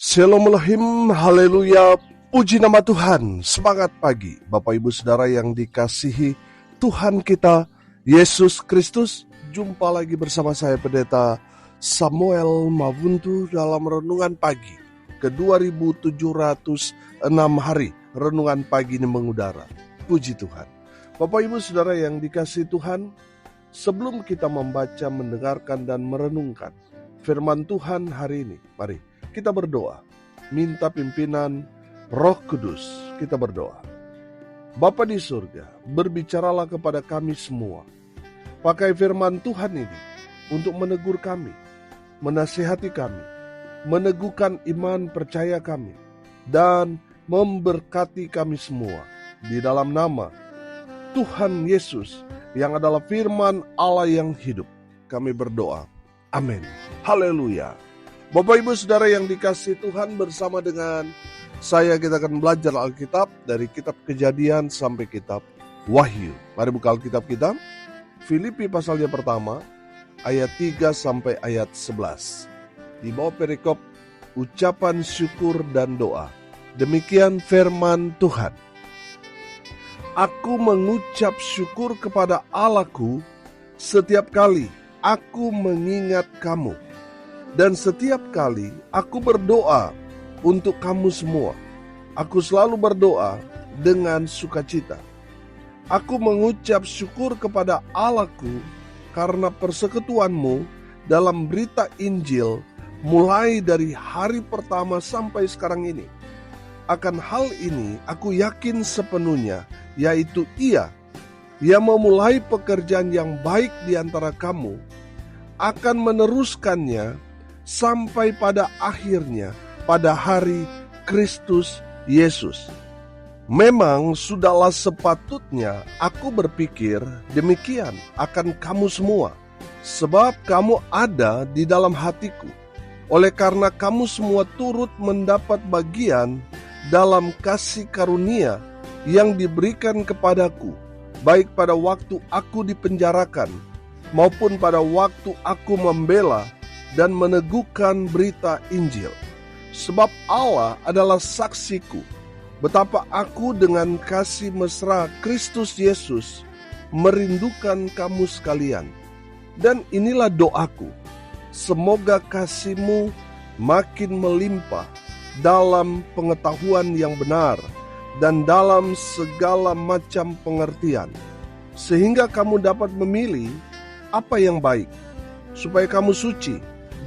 Shalom Elohim, haleluya, puji nama Tuhan. Semangat pagi Bapak Ibu Saudara yang dikasihi Tuhan kita Yesus Kristus. Jumpa lagi bersama saya Pendeta Samuel Mavuntu dalam Renungan Pagi ke 2706 hari. Renungan Pagi ini mengudara. Puji Tuhan. Bapak Ibu Saudara yang dikasihi Tuhan, sebelum kita membaca, mendengarkan dan merenungkan firman Tuhan hari ini, mari kita berdoa, minta pimpinan Roh Kudus. Kita berdoa. Bapa di surga, berbicaralah kepada kami semua. Pakai firman Tuhan ini untuk menegur kami, menasihati kami, meneguhkan iman percaya kami, dan memberkati kami semua. Di dalam nama Tuhan Yesus yang adalah firman Allah yang hidup, kami berdoa. Amin. Haleluya. Bapak Ibu Saudara yang dikasihi Tuhan, bersama dengan saya kita akan belajar Alkitab dari kitab Kejadian sampai kitab Wahyu. Mari buka Alkitab kita. Filipi pasalnya pertama ayat 3 sampai ayat 11. Di bawah perikop ucapan syukur dan doa. Demikian firman Tuhan. Aku mengucap syukur kepada Allahku setiap kali aku mengingat kamu. Dan setiap kali aku berdoa untuk kamu semua, aku selalu berdoa dengan sukacita. Aku mengucap syukur kepada Allahku karena persekutuanmu dalam berita Injil mulai dari hari pertama sampai sekarang ini. Akan hal ini aku yakin sepenuhnya, yaitu Ia yang memulai pekerjaan yang baik di antara kamu akan meneruskannya sampai pada akhirnya pada hari Kristus Yesus. Memang sudahlah sepatutnya aku berpikir demikian akan kamu semua, sebab kamu ada di dalam hatiku. Oleh karena kamu semua turut mendapat bagian dalam kasih karunia yang diberikan kepadaku, baik pada waktu aku dipenjarakan maupun pada waktu aku membela dan meneguhkan berita Injil. Sebab Allah adalah saksiku, betapa aku dengan kasih mesra Kristus Yesus merindukan kamu sekalian. Dan inilah doaku, semoga kasihmu makin melimpah dalam pengetahuan yang benar dan dalam segala macam pengertian, sehingga kamu dapat memilih apa yang baik, supaya kamu suci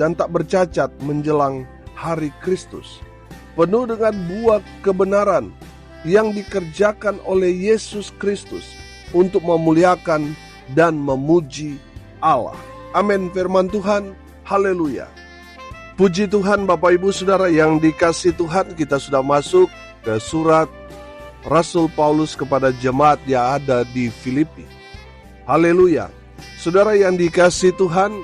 dan tak bercacat menjelang hari Kristus, penuh dengan buah kebenaran yang dikerjakan oleh Yesus Kristus untuk memuliakan dan memuji Allah. Amin. Firman Tuhan. Haleluya. Puji Tuhan. Bapak Ibu Saudara yang dikasihi Tuhan, kita sudah masuk ke surat Rasul Paulus kepada jemaat yang ada di Filipi. Haleluya. Saudara yang dikasihi Tuhan,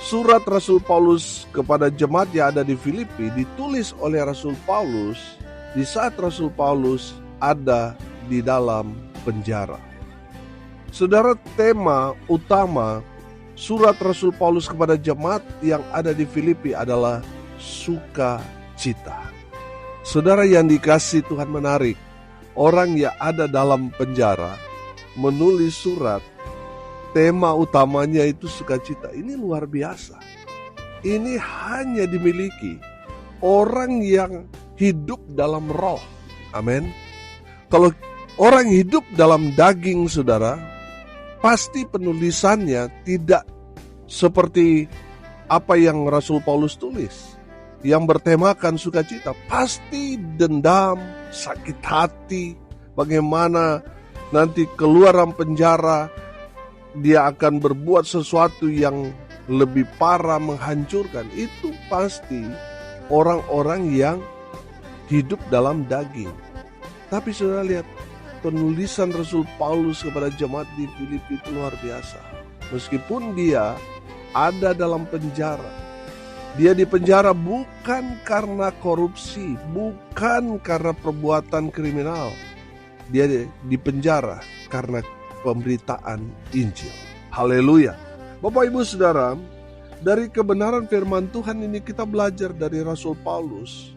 surat Rasul Paulus kepada jemaat yang ada di Filipi ditulis oleh Rasul Paulus di saat Rasul Paulus ada di dalam penjara. Saudara, tema utama surat Rasul Paulus kepada jemaat yang ada di Filipi adalah sukacita. Saudara yang dikasihi Tuhan, menarik, orang yang ada dalam penjara menulis surat, tema utamanya itu sukacita. Ini luar biasa. Ini hanya dimiliki orang yang hidup dalam roh. Amin. Kalau orang hidup dalam daging, saudara, pasti penulisannya tidak seperti apa yang Rasul Paulus tulis, yang bertemakan sukacita. Pasti dendam, sakit hati, bagaimana nanti keluar dari penjara dia akan berbuat sesuatu yang lebih parah, menghancurkan. Itu pasti orang-orang yang hidup dalam daging. Tapi saudara lihat, penulisan Rasul Paulus kepada jemaat di Filipi itu luar biasa. Meskipun dia ada dalam penjara, dia dipenjara bukan karena korupsi, bukan karena perbuatan kriminal. Dia dipenjara karena pemberitaan Injil. Haleluya. Bapak Ibu Saudara, dari kebenaran firman Tuhan ini kita belajar dari Rasul Paulus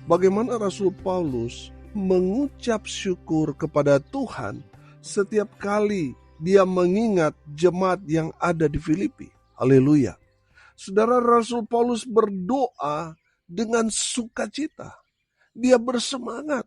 bagaimana Rasul Paulus mengucap syukur kepada Tuhan setiap kali dia mengingat jemaat yang ada di Filipi. Haleluya. Saudara, Rasul Paulus berdoa dengan sukacita. Dia bersemangat.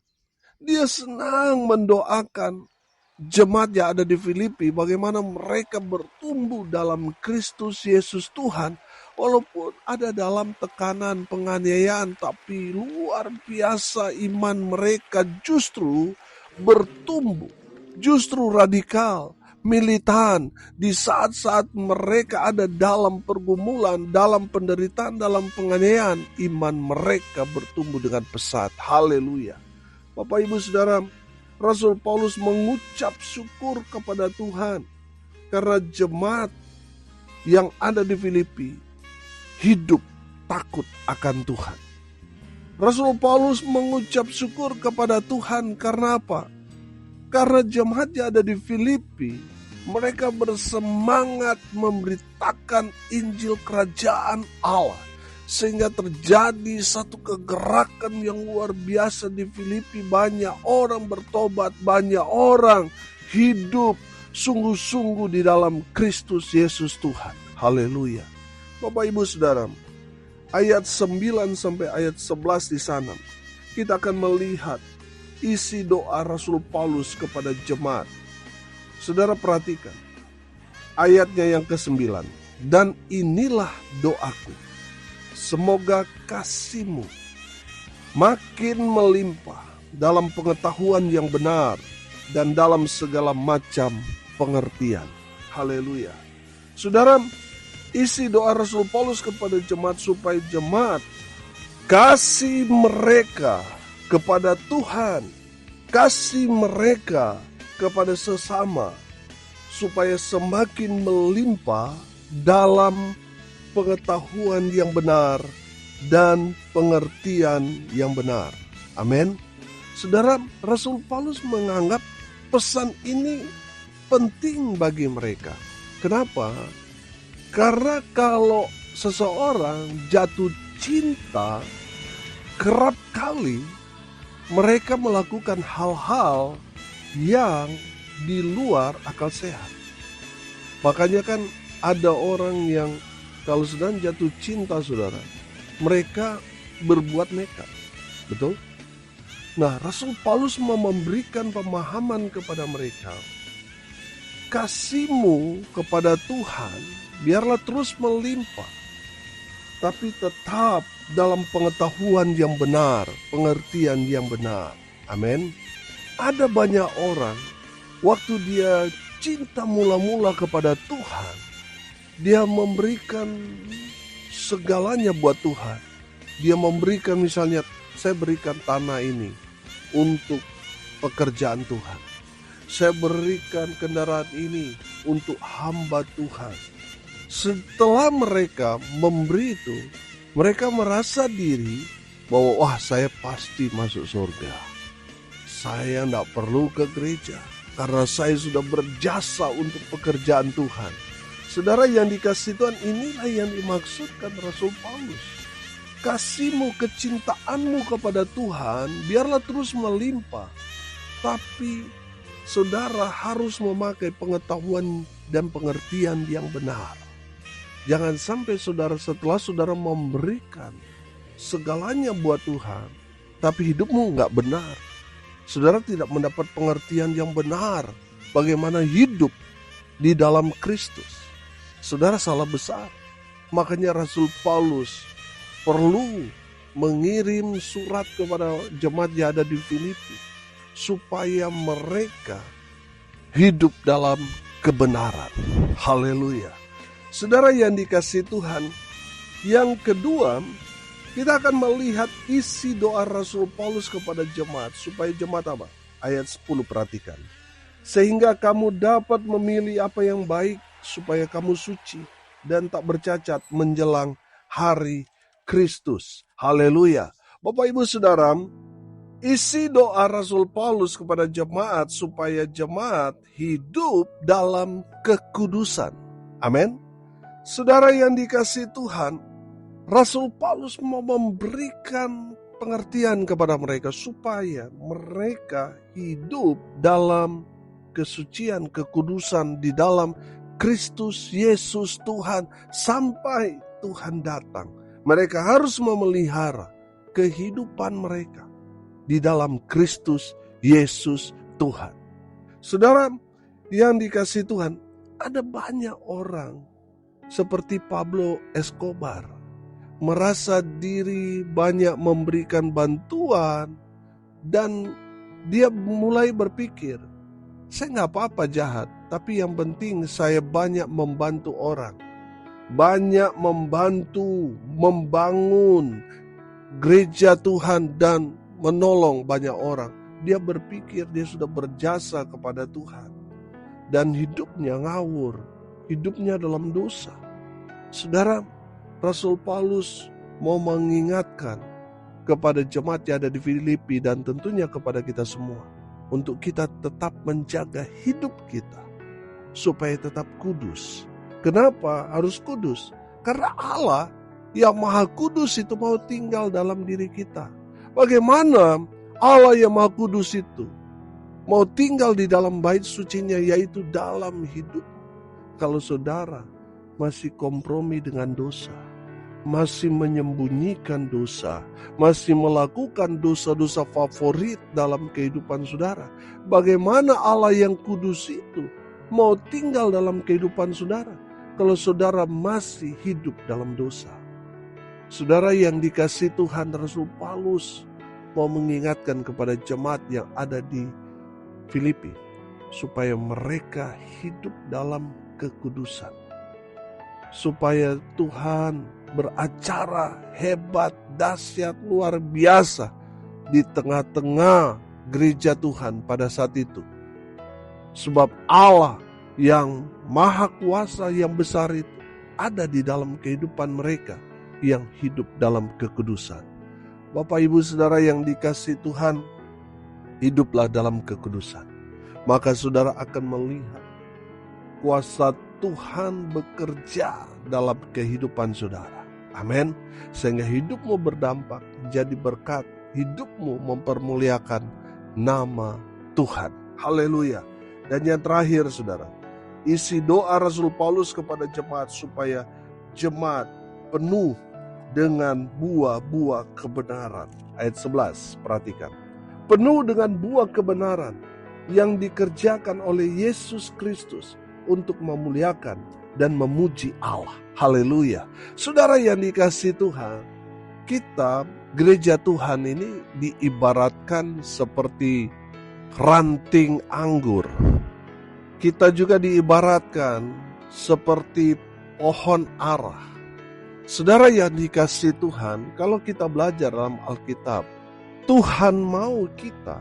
Dia senang mendoakan jemaat yang ada di Filipi, bagaimana mereka bertumbuh dalam Kristus Yesus Tuhan, walaupun ada dalam tekanan penganiayaan, tapi luar biasa iman mereka justru bertumbuh, justru radikal, militan. Di saat-saat mereka ada dalam pergumulan, dalam penderitaan, dalam penganiayaan, iman mereka bertumbuh dengan pesat. Haleluya. Bapak, Ibu, Saudara, Rasul Paulus mengucap syukur kepada Tuhan karena jemaat yang ada di Filipi hidup takut akan Tuhan. Rasul Paulus mengucap syukur kepada Tuhan karena apa? Karena jemaat yang ada di Filipi, mereka bersemangat memberitakan Injil Kerajaan Allah. Sehingga terjadi satu kegerakan yang luar biasa di Filipi. Banyak orang bertobat, banyak orang hidup sungguh-sungguh di dalam Kristus Yesus Tuhan. Haleluya. Bapak, Ibu, Saudara, ayat 9 sampai ayat 11 di sana kita akan melihat isi doa Rasul Paulus kepada jemaat. Saudara, perhatikan ayatnya yang ke-9. Dan inilah doaku, semoga kasih-Mu makin melimpah dalam pengetahuan yang benar dan dalam segala macam pengertian. Haleluya. Saudara, isi doa Rasul Paulus kepada jemaat supaya jemaat kasih mereka kepada Tuhan, kasih mereka kepada sesama, supaya semakin melimpah dalam pengetahuan yang benar dan pengertian yang benar. Amin. Saudara, Rasul Paulus menganggap pesan ini penting bagi mereka. Kenapa? Karena kalau seseorang jatuh cinta, kerap kali mereka melakukan hal-hal yang di luar akal sehat. Makanya kan ada orang yang kalau sedang jatuh cinta, saudara, mereka berbuat nekat. Betul? Nah, Rasul Paulus mau memberikan pemahaman kepada mereka. Kasih-Mu kepada Tuhan biarlah terus melimpah, tapi tetap dalam pengetahuan yang benar, pengertian yang benar. Amin. Ada banyak orang, waktu dia cinta mula-mula kepada Tuhan, dia memberikan segalanya buat Tuhan. Dia memberikan, misalnya, saya berikan tanah ini untuk pekerjaan Tuhan. Saya berikan kendaraan ini untuk hamba Tuhan. Setelah mereka memberi itu, mereka merasa diri bahwa wah, saya pasti masuk surga. Saya tidak perlu ke gereja karena saya sudah berjasa untuk pekerjaan Tuhan. Saudara yang dikasih Tuhan, inilah yang dimaksudkan Rasul Paulus. Kasih-Mu, kecintaanmu kepada Tuhan biarlah terus melimpah. Tapi saudara harus memakai pengetahuan dan pengertian yang benar. Jangan sampai saudara setelah saudara memberikan segalanya buat Tuhan, tapi hidupmu nggak benar. Saudara tidak mendapat pengertian yang benar bagaimana hidup di dalam Kristus. Saudara salah besar. Makanya Rasul Paulus perlu mengirim surat kepada jemaat yang ada di Filipi supaya mereka hidup dalam kebenaran. Haleluya. Saudara yang dikasihi Tuhan, yang kedua, kita akan melihat isi doa Rasul Paulus kepada jemaat supaya jemaat apa? Ayat 10, perhatikan. Sehingga kamu dapat memilih apa yang baik, supaya kamu suci dan tak bercacat menjelang hari Kristus. Haleluya. Bapak, Ibu, Saudara, isi doa Rasul Paulus kepada jemaat supaya jemaat hidup dalam kekudusan. Amin. Saudara yang dikasihi Tuhan, Rasul Paulus mau memberikan pengertian kepada mereka supaya mereka hidup dalam kesucian, kekudusan di dalam Kristus Yesus Tuhan sampai Tuhan datang. Mereka harus memelihara kehidupan mereka di dalam Kristus Yesus Tuhan. Saudara yang dikasihi Tuhan, ada banyak orang seperti Pablo Escobar merasa diri banyak memberikan bantuan dan dia mulai berpikir, saya nggak apa-apa jahat, tapi yang penting saya banyak membantu orang. Banyak membantu, membangun gereja Tuhan dan menolong banyak orang. Dia berpikir dia sudah berjasa kepada Tuhan. Dan hidupnya ngawur, hidupnya dalam dosa. Saudara, Rasul Paulus mau mengingatkan kepada jemaat yang ada di Filipi dan tentunya kepada kita semua, untuk kita tetap menjaga hidup kita supaya tetap kudus. Kenapa harus kudus? Karena Allah yang Maha Kudus itu mau tinggal dalam diri kita. Bagaimana Allah yang Maha Kudus itu mau tinggal di dalam bait sucinya, yaitu dalam hidup? Kalau saudara masih kompromi dengan dosa, masih menyembunyikan dosa, masih melakukan dosa-dosa favorit dalam kehidupan saudara, bagaimana Allah yang kudus itu mau tinggal dalam kehidupan saudara kalau saudara masih hidup dalam dosa? Saudara yang dikasihi Tuhan, Rasul Paulus mau mengingatkan kepada jemaat yang ada di Filipi supaya mereka hidup dalam kekudusan, supaya Tuhan beracara hebat, dahsyat, luar biasa di tengah-tengah gereja Tuhan pada saat itu. Sebab Allah yang Maha Kuasa yang besar itu ada di dalam kehidupan mereka yang hidup dalam kekudusan. Bapak Ibu Saudara yang dikasihi Tuhan, hiduplah dalam kekudusan. Maka saudara akan melihat kuasa Tuhan bekerja dalam kehidupan saudara. Amin. Sehingga hidupmu berdampak, jadi berkat. Hidupmu mempermuliakan nama Tuhan. Haleluya. Dan yang terakhir saudara, isi doa Rasul Paulus kepada jemaat supaya jemaat penuh dengan buah-buah kebenaran. Ayat 11, perhatikan. Penuh dengan buah kebenaran yang dikerjakan oleh Yesus Kristus untuk memuliakan dan memuji Allah. Haleluya. Saudara yang dikasihi Tuhan, kita gereja Tuhan ini diibaratkan seperti ranting anggur. Kita juga diibaratkan seperti pohon ara. Saudara yang dikasihi Tuhan, kalau kita belajar dalam Alkitab, Tuhan mau kita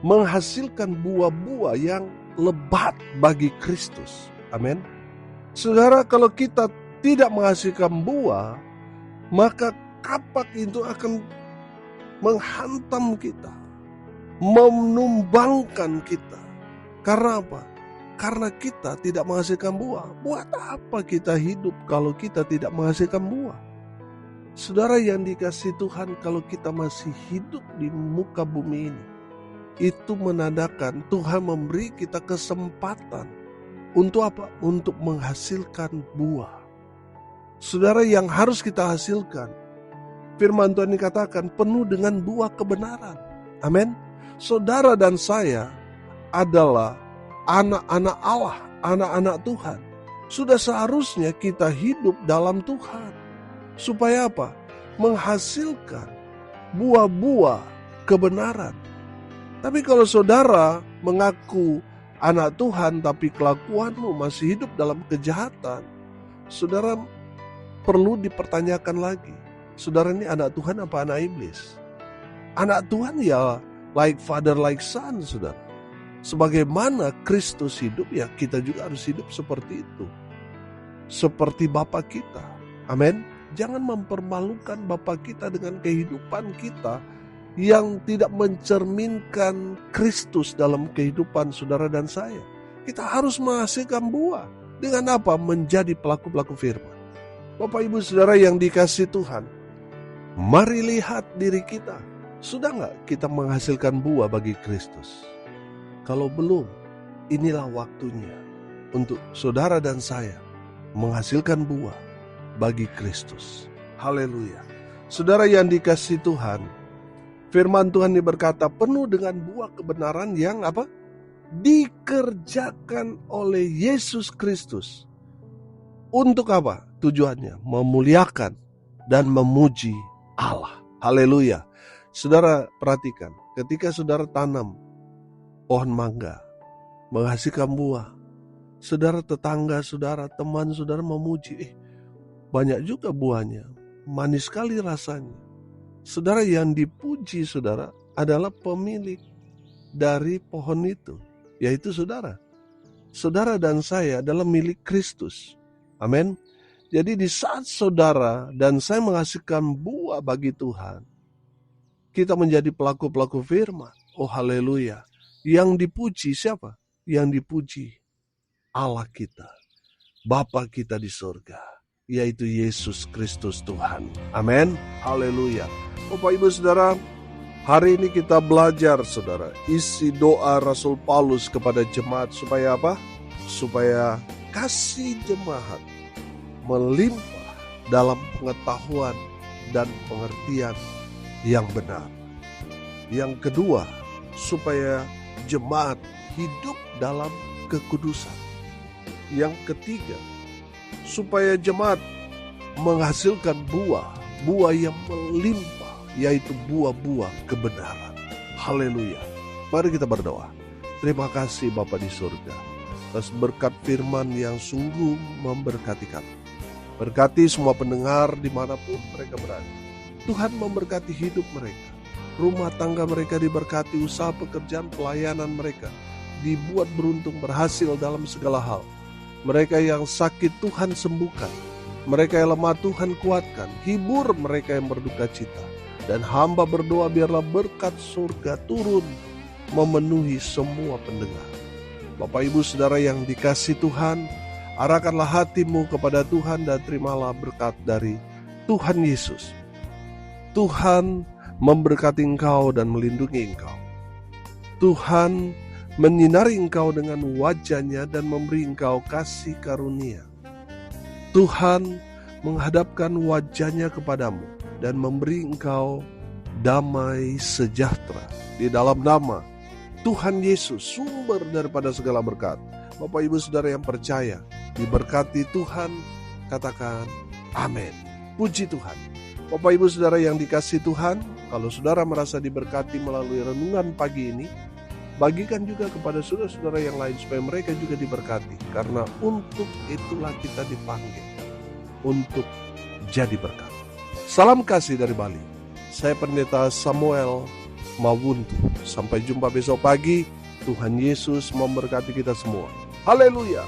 menghasilkan buah-buah yang lebat bagi Kristus. Amin. Saudara, kalau kita tidak menghasilkan buah, maka kapak itu akan menghantam kita, menumbangkan kita. Karena apa? Karena kita tidak menghasilkan buah. Buat apa kita hidup kalau kita tidak menghasilkan buah? Saudara yang dikasihi Tuhan, kalau kita masih hidup di muka bumi ini, itu menandakan Tuhan memberi kita kesempatan untuk apa? Untuk menghasilkan buah. Saudara, yang harus kita hasilkan, firman Tuhan dikatakan penuh dengan buah kebenaran. Amin. Saudara dan saya adalah anak-anak Allah, anak-anak Tuhan. Sudah seharusnya kita hidup dalam Tuhan. Supaya apa? Menghasilkan buah-buah kebenaran. Tapi kalau saudara mengaku anak Tuhan tapi kelakuanmu masih hidup dalam kejahatan, saudara perlu dipertanyakan lagi. Saudara ini anak Tuhan apa anak iblis? Anak Tuhan ya like father like son, saudara. Sebagaimana Kristus hidup, ya kita juga harus hidup seperti itu. Seperti Bapa kita. Amin. Jangan mempermalukan Bapa kita dengan kehidupan kita yang tidak mencerminkan Kristus dalam kehidupan saudara dan saya. Kita harus menghasilkan buah. Dengan apa? Menjadi pelaku-pelaku firman. Bapak Ibu Saudara yang dikasihi Tuhan, Mari lihat diri kita. Sudah nggak kita menghasilkan buah bagi Kristus? Kalau belum, inilah waktunya untuk saudara dan saya menghasilkan buah bagi Kristus. Haleluya. Saudara yang dikasihi Tuhan, firman Tuhan ini berkata penuh dengan buah kebenaran yang apa? Dikerjakan oleh Yesus Kristus. Untuk apa? Tujuannya memuliakan dan memuji Allah. Haleluya. Saudara perhatikan, ketika saudara tanam pohon mangga, menghasilkan buah, saudara tetangga, saudara teman, saudara memuji, banyak juga buahnya, manis sekali rasanya. Saudara yang dipuji, saudara, adalah pemilik dari pohon itu, yaitu saudara. Saudara dan saya adalah milik Kristus. Amin. Jadi di saat saudara dan saya menghasilkan buah bagi Tuhan, kita menjadi pelaku-pelaku firman. Oh haleluya. Yang dipuji siapa? Yang dipuji Allah kita, Bapa kita di surga, yaitu Yesus Kristus Tuhan. Amin. Haleluya. Bapak Ibu Saudara, hari ini kita belajar saudara, isi doa Rasul Paulus kepada jemaat supaya apa? Supaya kasih jemaat melimpah dalam pengetahuan dan pengertian yang benar. Yang kedua, supaya jemaat hidup dalam kekudusan. Yang ketiga, supaya jemaat menghasilkan buah yang melimpah, yaitu buah-buah kebenaran. Haleluya. Mari kita berdoa. Terima kasih Bapa di surga atas berkat firman yang sungguh memberkati kami. Berkati semua pendengar dimanapun mereka berada. Tuhan memberkati hidup mereka. Rumah tangga mereka diberkati, usaha pekerjaan pelayanan mereka dibuat beruntung, berhasil dalam segala hal. Mereka yang sakit Tuhan sembuhkan. Mereka yang lemah Tuhan kuatkan. Hibur mereka yang berduka cita. Dan hamba berdoa biarlah berkat surga turun memenuhi semua pendengar. Bapak Ibu Saudara yang dikasihi Tuhan, arahkanlah hatimu kepada Tuhan dan terimalah berkat dari Tuhan Yesus. Tuhan memberkati engkau dan melindungi engkau. Tuhan menyinari engkau dengan wajah-Nya dan memberi engkau kasih karunia. Tuhan menghadapkan wajah-Nya kepadamu dan memberi engkau damai sejahtera. Di dalam nama Tuhan Yesus, sumber daripada segala berkat. Bapak Ibu Saudara yang percaya, diberkati Tuhan, katakan amin. Puji Tuhan. Bapak Ibu Saudara yang dikasihi Tuhan, kalau saudara merasa diberkati melalui renungan pagi ini, bagikan juga kepada saudara-saudara yang lain supaya mereka juga diberkati. Karena untuk itulah kita dipanggil, untuk jadi berkat. Salam kasih dari Bali. Saya Pendeta Samuel Mawuntu. Sampai jumpa besok pagi. Tuhan Yesus memberkati kita semua. Haleluya.